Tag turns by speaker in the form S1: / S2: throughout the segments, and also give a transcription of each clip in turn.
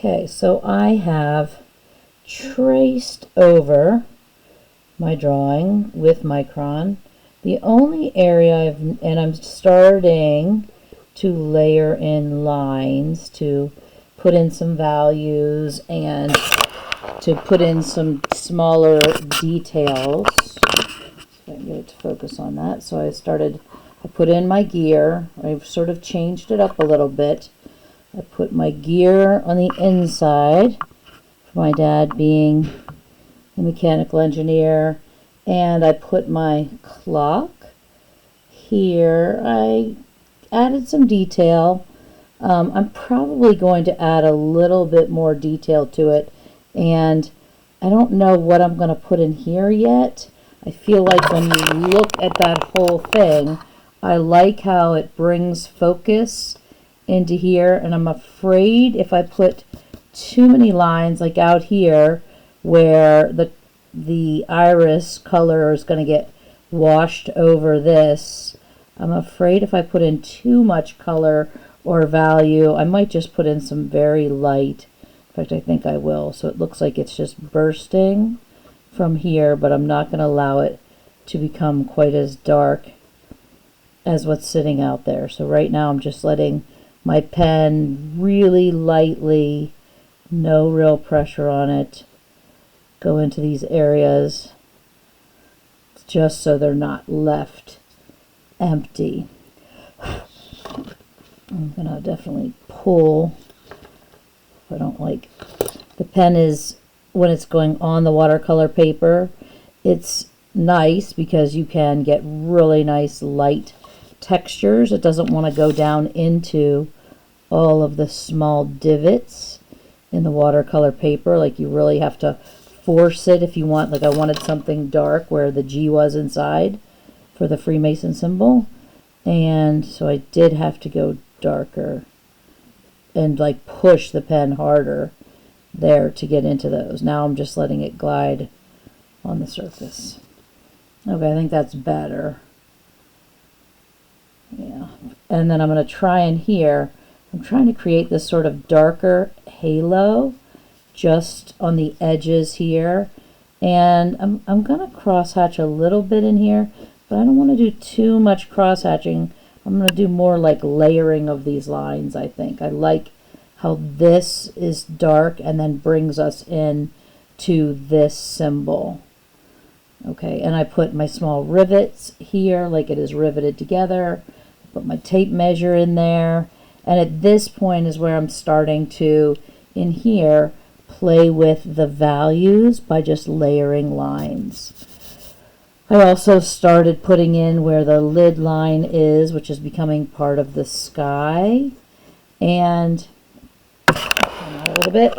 S1: Okay, so I have traced over my drawing with Micron. The only area and I'm starting to layer in lines to put in some values and to put in some smaller details. So I can get it to focus on that. So I put in my gear. I've sort of changed it up a little bit. I put my gear on the inside, my dad being a mechanical engineer, and I put my clock here. I added some detail. I'm probably going to add a little bit more detail to it, and I don't know what I'm going to put in here yet. I feel like when you look at that whole thing, I like how it brings focus into here, and I'm afraid if I put too many lines like out here where the iris color is going to get washed over this, I'm afraid if I put in too much color or value, I might just put in some very light. In fact, I think I will. So it looks like it's just bursting from here, but I'm not going to allow it to become quite as dark as what's sitting out there. So right now I'm just letting my pen really lightly, no real pressure on it, go into these areas just so they're not left empty. I'm gonna definitely pull. I don't like the pen is when it's going on the watercolor paper, it's nice because you can get really nice light textures. It doesn't want to go down into all of the small divots in the watercolor paper. Like you really have to force it if you want. Like I wanted something dark where the G was inside for the Freemason symbol, and so I did have to go darker and like push the pen harder there to get into those. Now I'm just letting it glide on the surface. Okay, I think that's better. Yeah, and then I'm going to try in here. I'm trying to create this sort of darker halo just on the edges here, and I'm going to cross hatch a little bit in here, but I don't want to do too much cross hatching. I'm going to do more like layering of these lines. I think I like how this is dark and then brings us in to this symbol. Okay, and I put my small rivets here like it is riveted together. Put my tape measure in there, and at this point is where I'm starting to, in here, play with the values by just layering lines. I also started putting in where the lid line is, which is becoming part of the sky, and a little bit,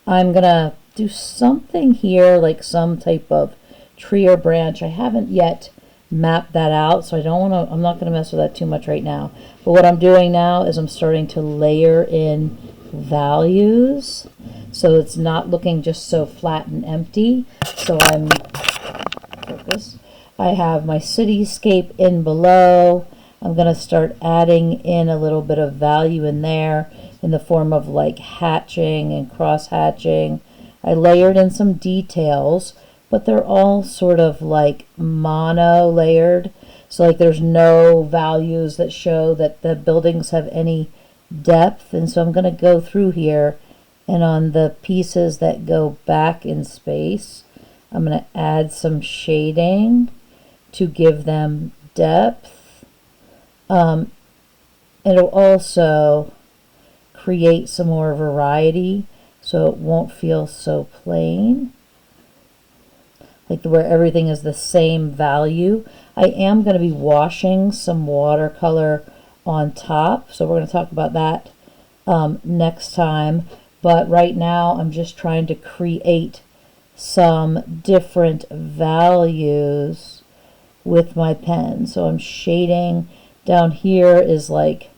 S1: I'm gonna do something here like some type of tree or branch. I haven't yet map that out, so I'm not going to mess with that too much right now. But what I'm doing now is I'm starting to layer in values so it's not looking just so flat and empty. So I have my cityscape in below. I'm going to start adding in a little bit of value in there in the form of like hatching and cross hatching. I layered in some details, but they're all sort of like mono layered. So like there's no values that show that the buildings have any depth. And so I'm going to go through here, and on the pieces that go back in space, I'm going to add some shading to give them depth. It'll also create some more variety so it won't feel so plain, like where everything is the same value. I am going to be washing some watercolor on top, so we're going to talk about that next time. But right now I'm just trying to create some different values with my pen. So I'm shading. Down here is like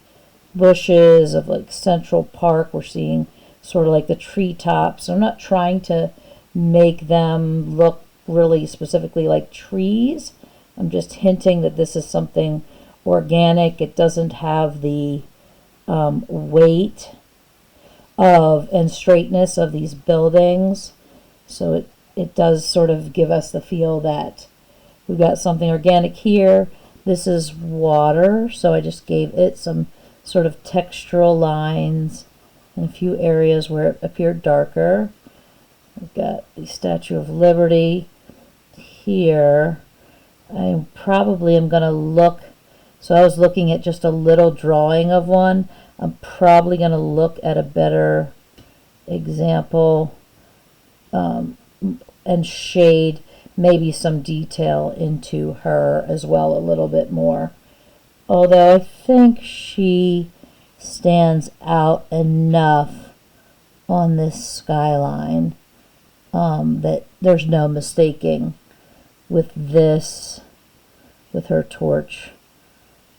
S1: bushes of like Central Park. We're seeing sort of like the treetops. I'm not trying to make them look really specifically like trees. I'm just hinting that this is something organic. It doesn't have the weight of and straightness of these buildings. So it does sort of give us the feel that we've got something organic here. This is water, so I just gave it some sort of textural lines in a few areas where it appeared darker. We've got the Statue of Liberty here. I probably am going to look, so I was looking at just a little drawing of one. I'm probably going to look at a better example and shade maybe some detail into her as well a little bit more. Although I think she stands out enough on this skyline that there's no mistaking with this, with her torch.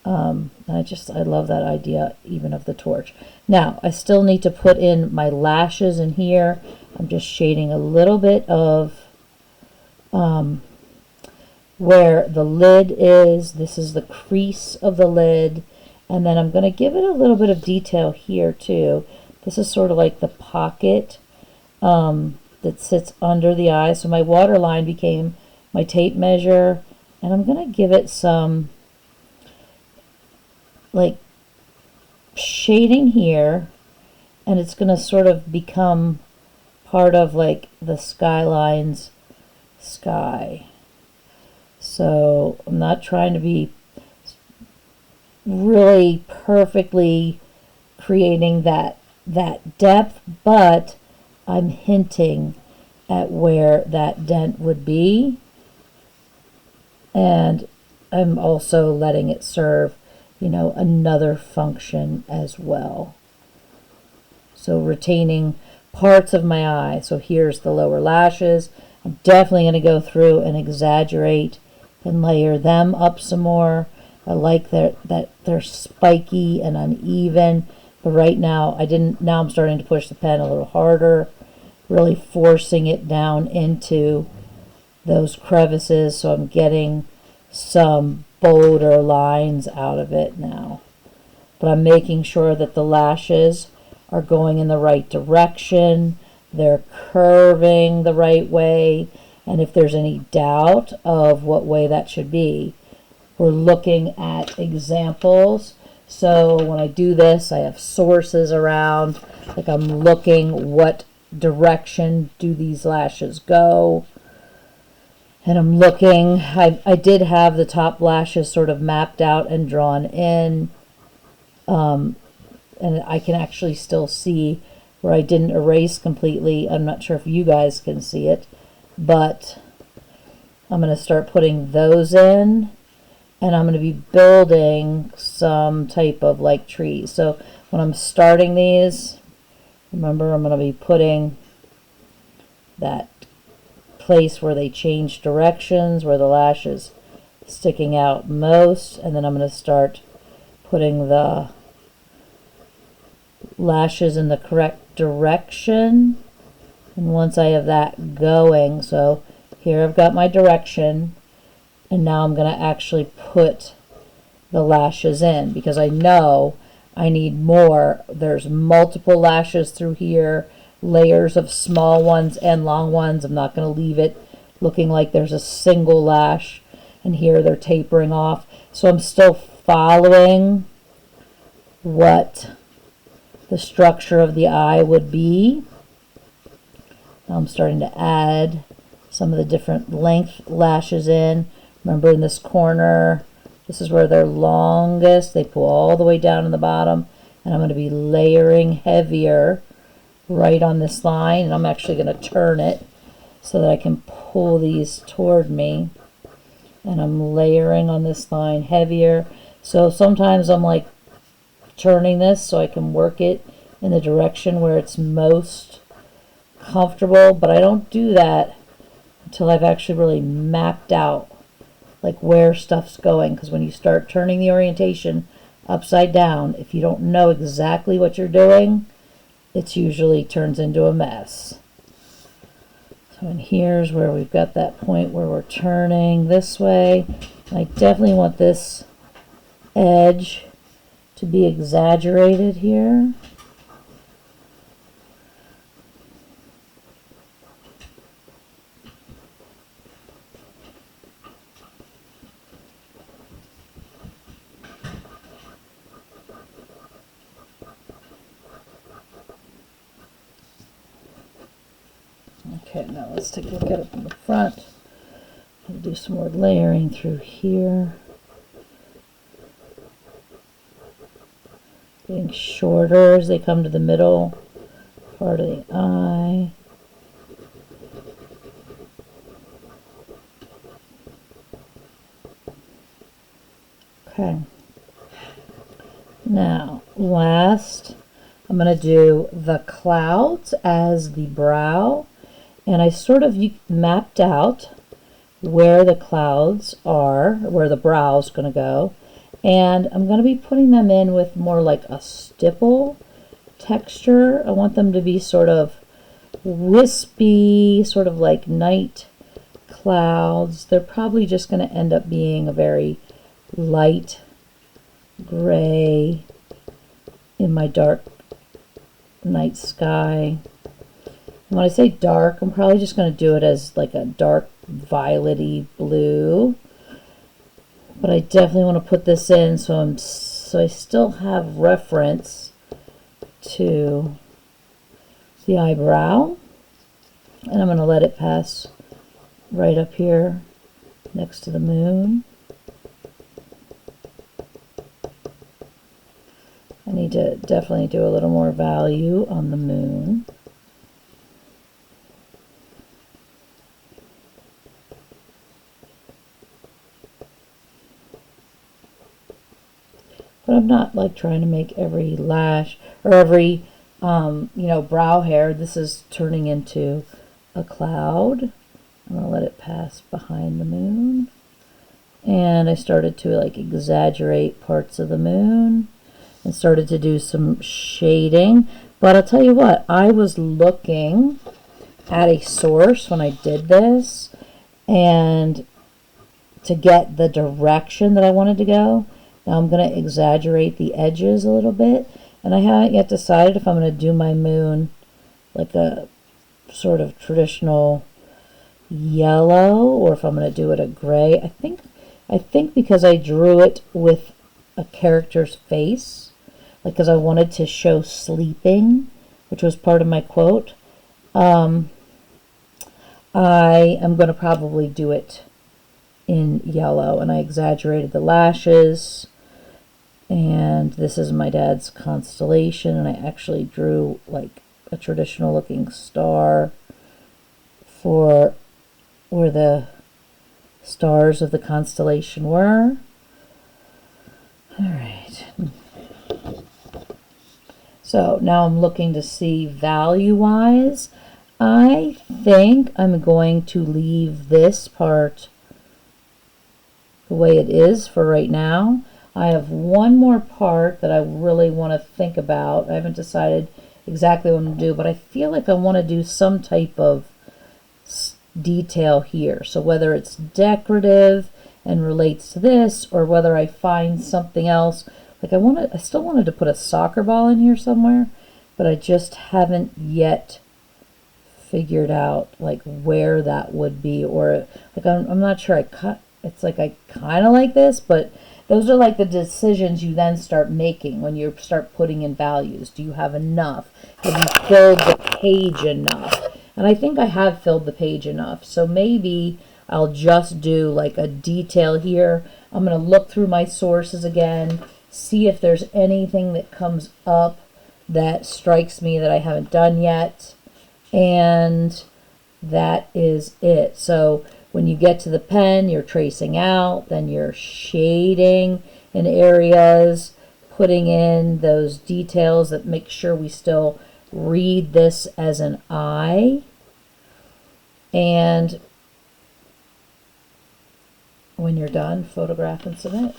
S1: I love that idea even of the torch. Now, I still need to put in my lashes in here. I'm just shading a little bit of where the lid is. This is the crease of the lid. And then I'm going to give it a little bit of detail here too. This is sort of like the pocket that sits under the eye. So my waterline became my tape measure. And I'm going to give it some like shading here. And it's going to sort of become part of like the skyline's sky. So I'm not trying to be really perfectly creating that depth, but I'm hinting at where that dent would be, and I'm also letting it serve, you know, another function as well. So retaining parts of my eye. So here's the lower lashes. I'm definitely going to go through and exaggerate and layer them up some more. I like that they're spiky and uneven, but right now now I'm starting to push the pen a little harder, really forcing it down into those crevices, so I'm getting some bolder lines out of it now. But I'm making sure that the lashes are going in the right direction, they're curving the right way, and if there's any doubt of what way that should be, we're looking at examples. So when I do this, I have sources around, like I'm looking what direction do these lashes go, and I'm looking, I did have the top lashes sort of mapped out and drawn in, and I can actually still see where I didn't erase completely. I'm not sure if you guys can see it, but I'm going to start putting those in, and I'm going to be building some type of like trees. So when I'm starting these, remember I'm going to be putting that place where they change directions, where the lash is sticking out most, and then I'm going to start putting the lashes in the correct direction. And once I have that going, so here I've got my direction, and now I'm going to actually put the lashes in because I know I need more. There's multiple lashes through here, layers of small ones and long ones. I'm not going to leave it looking like there's a single lash, and here they're tapering off. So I'm still following what the structure of the eye would be. Now I'm starting to add some of the different length lashes in. Remember in this corner, this is where they're longest. They pull all the way down in the bottom, and I'm going to be layering heavier right on this line, and I'm actually going to turn it so that I can pull these toward me, and I'm layering on this line heavier. So sometimes I'm like turning this so I can work it in the direction where it's most comfortable, but I don't do that until I've actually really mapped out like where stuff's going, because when you start turning the orientation upside down, if you don't know exactly what you're doing, it usually turns into a mess. So and here's where we've got that point where we're turning this way. I definitely want this edge to be exaggerated here. Okay, now let's take a look at it from the front. I'll do some more layering through here. Getting shorter as they come to the middle part of the eye. Okay. Now, last, I'm going to do the clouds as the brow. And I sort of mapped out where the clouds are, where the brow is going to go. And I'm going to be putting them in with more like a stipple texture. I want them to be sort of wispy, sort of like night clouds. They're probably just going to end up being a very light gray in my dark night sky. And when I say dark, I'm probably just going to do it as like a dark violet-y blue. But I definitely want to put this in so I still have reference to the eyebrow. And I'm going to let it pass right up here next to the moon. I need to definitely do a little more value on the moon. But I'm not like trying to make every lash or every, brow hair. This is turning into a cloud. I'm going to let it pass behind the moon. And I started to like exaggerate parts of the moon and started to do some shading. But I'll tell you what, I was looking at a source when I did this and to get the direction that I wanted to go. Now I'm going to exaggerate the edges a little bit, and I haven't yet decided if I'm going to do my moon like a sort of traditional yellow or if I'm going to do it a gray. I think because I drew it with a character's face, like because I wanted to show sleeping, which was part of my quote, I am going to probably do it in yellow, and I exaggerated the lashes. And this is my dad's constellation, and I actually drew like a traditional looking star for where the stars of the constellation were. All right. So now I'm looking to see value-wise. I think I'm going to leave this part the way it is for right now. I have one more part that I really want to think about. I haven't decided exactly what I'm going to do, but I feel like I want to do some type of detail here. So whether it's decorative and relates to this, or whether I find something else. Like I still wanted to put a soccer ball in here somewhere, but I just haven't yet figured out like where that would be, or like I'm not sure. It's like I kind of like this, but those are like the decisions you then start making when you start putting in values. Do you have enough? Have you filled the page enough? And I think I have filled the page enough. So maybe I'll just do like a detail here. I'm going to look through my sources again, see if there's anything that comes up that strikes me that I haven't done yet. And that is it. So when you get to the pen, you're tracing out, then you're shading in areas, putting in those details that make sure we still read this as an eye. And when you're done, photograph and submit.